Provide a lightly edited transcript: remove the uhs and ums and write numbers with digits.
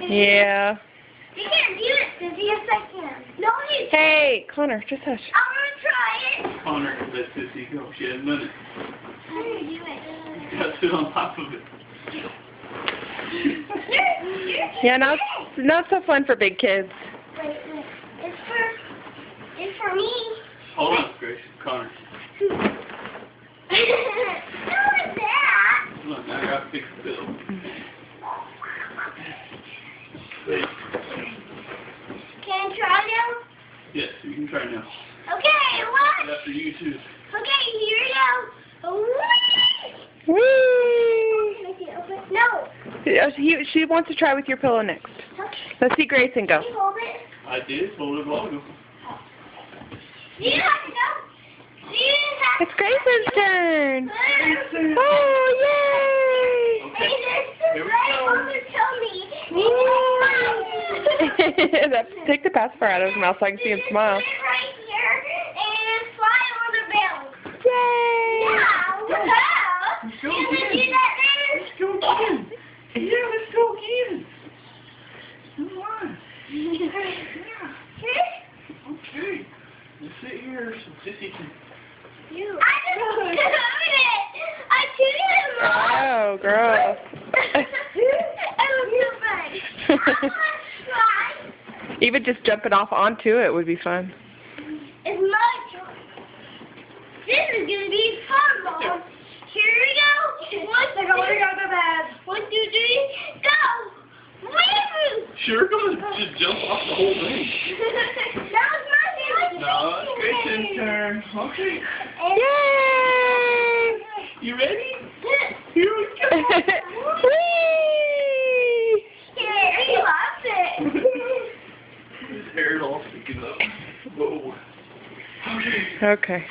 Yeah. You can't do it, Susie. Yes, I can. No, you can't. Hey, Connor, just hush. I'm going to try it. Connor, let Sissy go. She hasn't done it. How do you do it? You gotta sit on top of it. Yeah, not so fun for big kids. Wait. It's for me. Hold on, Grace. Connor. No, it's that. Look, now I gotta fix the bill. Wait. Can I try now? Yes, you can try now. Okay, what? After you too. Okay, here we go. Whee! Whee! Can I see it open? No. She wants to try with your pillow next. Okay. Let's see Grayson go. Can you hold it? I did. Hold it long ago. You didn't have to go. You didn't have It's Grayson's turn. to. Oh, Hey, there's Here we right go. on the tummy. yay! Take the pacifier out of his mouth so I can see him smile. Right here and fly on the bell. Yay! Wow. Let's go You again. would do that there? Let's go again. Yeah, let's go again. Come on. Okay. Let's sit here so Sissy can... I just chewed it. I chewed it. Oh, gross. I don't feel bad. I want to try. Even just jumping off onto it would be fun. It's my turn. This is going to be fun, Mom. Here we go. One, two, three. 1, 2, 3, go. Woo! Sure, gonna just jump off the whole thing. That was my turn. No, it's Grayson's turn. Okay. Yay! You ready? Here we go. Whee! Yeah, he loves it. His hair is all sticking up. Whoa. Okay. Okay.